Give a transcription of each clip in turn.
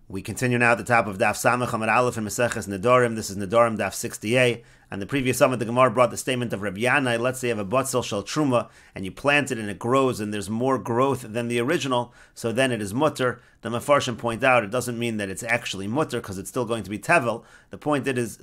We continue now at the top of Daf Samach Amud Aleph in Meseches Nedarim. This is Nedarim Daf 60a. And the previous summit, the Gemara brought the statement of Rabbi Yanai. Let's say you have a botzel shel truma, and you plant it and it grows, and there's more growth than the original, so then it is mutter. The Mefarshim point out it doesn't mean that it's actually mutter, because it's still going to be tevel. The point is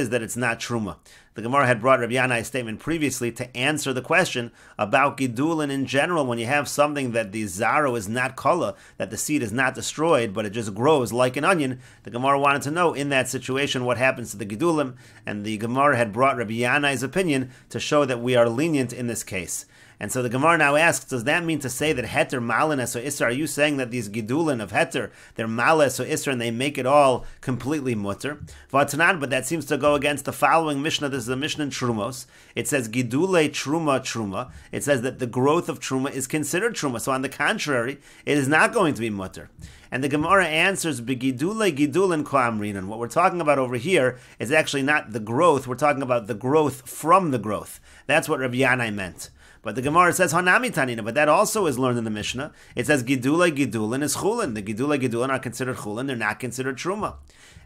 that it's not truma. The Gemara had brought Rabbi Yanai's statement previously to answer the question about gidulin in general. When you have something that the zaro is not kala, that the seed is not destroyed, but it just grows like an onion, the Gemara wanted to know in that situation what happens to the gidulim, and the Gemara had brought Rabbi Yanai's opinion to show that we are lenient in this case. And so the Gemara now asks, does that mean to say that heter, malinas, or isser, are you saying that these gidulin of heter, they're malas or isser, and they make it all completely mutter? But that seems to go against the following Mishnah. This is a Mishnah in Trumos. It says gidule truma. It says that the growth of truma is considered truma. So on the contrary, it is not going to be mutter. And the Gemara answers, begidule gidulin koamrinan. What we're talking about over here is actually not the growth. We're talking about the growth from the growth. That's what Rabbi Yanai meant. But the Gemara says Hanami Tanina, but that also is learned in the Mishnah. It says Gidule Gidulin is Chulin. The Gidule Gidulin are considered Chulin, they're not considered Truma.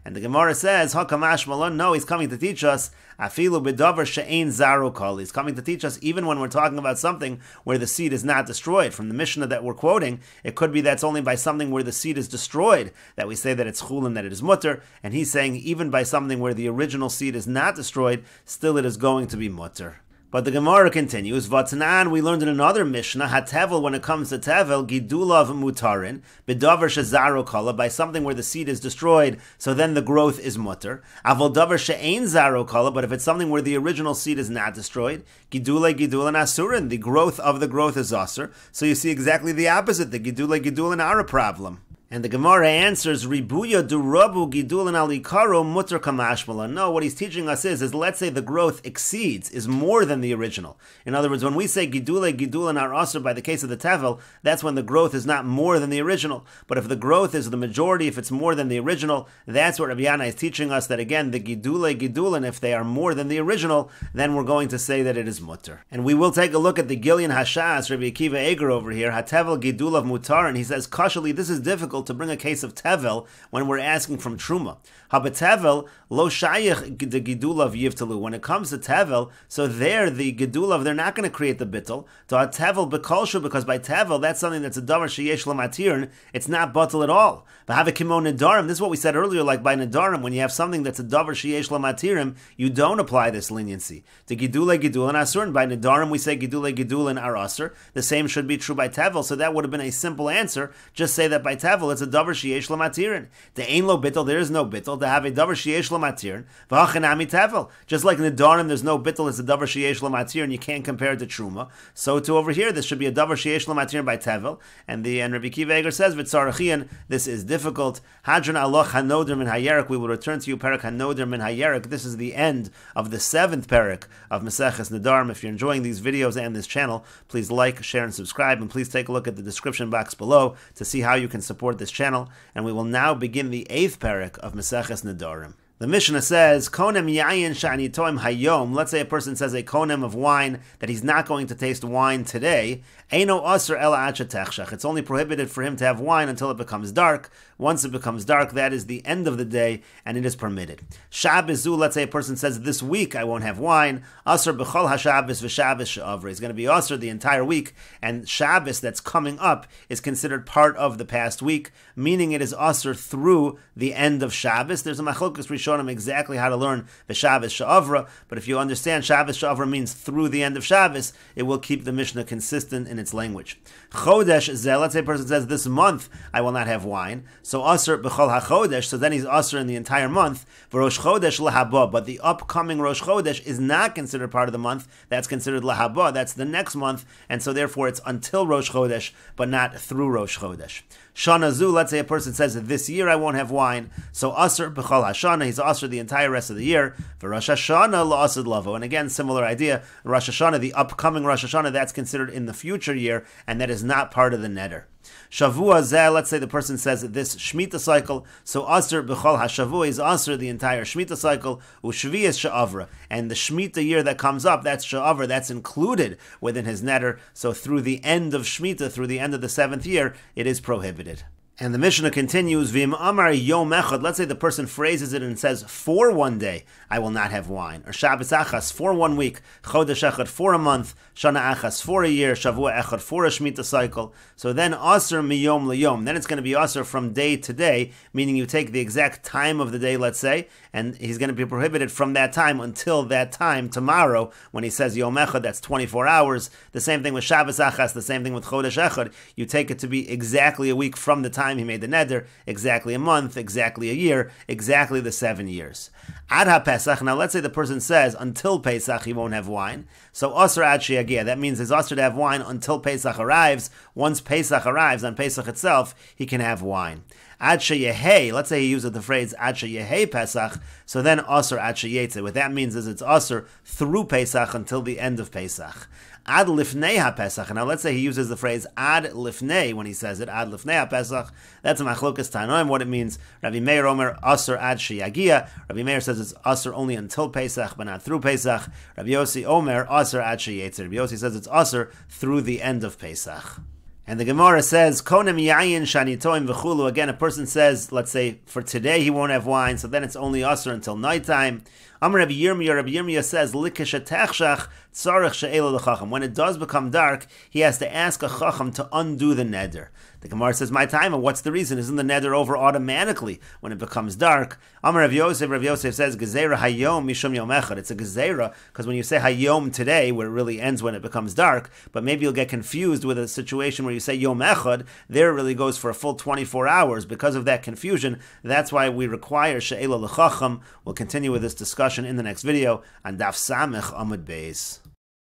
And the Gemara says, Hakamash Malon, no, he's coming to teach us Afilu Bidavar She'ein Zaro Kol. He's coming to teach us even when we're talking about something where the seed is not destroyed. From the Mishnah that we're quoting, it could be that's only by something where the seed is destroyed that we say that it's Chulin, that it is Mutter. And he's saying even by something where the original seed is not destroyed, still it is going to be Mutter. But the Gemara continues, Vatnan, we learned in another Mishnah, Hatevel, when it comes to Tevel, Gidulav Mutarin, Bidavar Shezaro Kala, by something where the seed is destroyed, so then the growth is mutter. Aval Davar She'ein Zaro Kala, but if it's something where the original seed is not destroyed, Gidule Gidulan Asurin, the growth of the growth is Asur. So you see exactly the opposite, the Gidule Gidulan are a problem. And the Gemara answers, Ribuya durabu gidulin alikaro mutter kamashmala. No, what he's teaching us is let's say the growth is more than the original. In other words, when we say gidulin are asr by the case of the tevel, that's when the growth is not more than the original. But if the growth is the majority, if it's more than the original, that's what Rabbi Yanai is teaching us, that again, the gidulin, if they are more than the original, then we're going to say that it is mutter. And we will take a look at the Gilyon Hashas, Rabbi Akiva Eger over here, Hatevel gidulav mutar, and he says, Kashali, this is difficult to bring a case of tevel when we're asking from truma. Habetevel lo shayich the gidulav yivtalu. When it comes to tevel, so there the gidulav, they're not going to create the bittul. To a tevel bekolshu, because by tevel that's something that's a davar sheyesh lamatirn. It's not bittul at all. But have a kimon nedarim. This is what we said earlier. Like by nedarim, when you have something that's a davar sheyesh lamatirn, you don't apply this leniency. To gidule gidulin asur. By nedarim we say gidule gidulin are asur. The same should be true by tevel. So that would have been a simple answer. Just say that by tevel it's a davar sheyesh lamatirin. The ain lo bittul, there is no bittul. To have a davar sheyesh lamatirin, v'hachanami tevel. Just like in the darim, there's no bittul. It's a davar sheyesh lamatirin. You can't compare it to truma. So to over here, this should be a davar sheyesh lamatirin by tevel. And Rabbi Akiva Eger says v'tzarachian. This is difficult. Hadron aloch hanoder min hayerik. We will return to you perak hanoder min hayerik. This is the end of the 7th perak of Meseches Nedarim. If you're enjoying these videos and this channel, please like, share, and subscribe. And please take a look at the description box below to see how you can support this channel. And we will now begin the 8th parak of Meseches Nedarim. The Mishnah says, Konem yayin shani toim hayom. Let's say a person says a konem of wine that he's not going to taste wine today. Eino aser ela acha techshach. It's only prohibited for him to have wine until it becomes dark. Once it becomes dark, that is the end of the day, and it is permitted. Shabbos zu. Let's say a person says, this week I won't have wine. Aser b'chol haShabbos v'Shabbos she'avra. He's going to be aser the entire week, and Shabbos that's coming up is considered part of the past week, meaning it is aser through the end of Shabbos. There's a machlokes Rishonim exactly how to learn v'Shabbos she'avra, but if you understand Shabbos she'avra means through the end of Shabbos, it will keep the Mishnah consistent in its language. Chodesh zeh. Let's say a person says, this month I will not have wine. So aser b'chol hachodesh, so then he's aser in the entire month. V'rosh chodesh lahaba, but the upcoming Rosh Chodesh is not considered part of the month. That's considered lahaba. That's the next month, and so therefore it's until Rosh Chodesh, but not through Rosh Chodesh. Shana zu. Let's say a person says that this year I won't have wine. So aser b'chol hashana, he's aser the entire rest of the year. V'rosh Hashana la'asad lavo, and again similar idea. Rosh Hashana, the upcoming Rosh Hashana, that's considered in the future year, and that is not part of the neder. Shavua zeh, let's say the person says that this Shemitah cycle, so Aser b'chol hashavua is Aser the entire Shemitah cycle, u'shviyas she'avra, and the Shemitah year that comes up, that's she'avra, that's included within his neder, so through the end of Shemitah, through the end of the 7th year, it is prohibited. And the Mishnah continues, V'im amar yom echad, let's say the person phrases it and says, for one day, I will not have wine. Or Shabbos achas, for 1 week. Chodesh echad, for a month. Shana achas, for a year. Shavua echad, for a Shemitah cycle. So then, aser miyom liyom. Then it's going to be aser from day to day, meaning you take the exact time of the day, let's say, and he's going to be prohibited from that time until that time, tomorrow, when he says yom echad, that's 24 hours. The same thing with Shabbos achas, the same thing with Chodesh echad. You take it to be exactly a week from the time he made the neder, exactly a month, exactly a year, exactly the 7 years. Ad ha-Pesach, now let's say the person says until Pesach he won't have wine. So Asr ad she'yagia, that means it's Asr to have wine until Pesach arrives. Once Pesach arrives, on Pesach itself, he can have wine. Ad she'yehei, let's say he uses the phrase ad she'yehei Pesach, so then Asr ad she'yetze. What that means is it's Asr through Pesach until the end of Pesach. Ad lifnei ha-Pesach. Now let's say he uses the phrase ad lifnei when he says it, ad lifnei ha-Pesach. That's a machlokas tanoim, what it means. Rabbi Meir Omer, asur ad sheyagia. Rabbi Meir says it's asur only until Pesach, but not through Pesach. Rabbi Yossi Omer, asur ad sheyetzer. Rabbi Yossi says it's asur through the end of Pesach. And the Gemara says, Konem yayin shanitoim v'chulu. Again, a person says, let's say, for today he won't have wine, so then it's only asur until nighttime. Amar Rabbi Yirmiyah says, Likisha techshach tzarech she'elo l'chacham. When it does become dark, he has to ask a chacham to undo the neder. The Gemara says, my time, and what's the reason? Isn't the neder over automatically when it becomes dark? Amar Rav Yosef says, Gezerah hayom mishum yom echad. It's a gezerah, because when you say hayom today, where it really ends when it becomes dark, but maybe you'll get confused with a situation where you say yom echad, there it really goes for a full 24 hours. Because of that confusion, that's why we require she'elo l'chacham. We'll continue with this discussion in the next video on Daf Samech Amud Beis.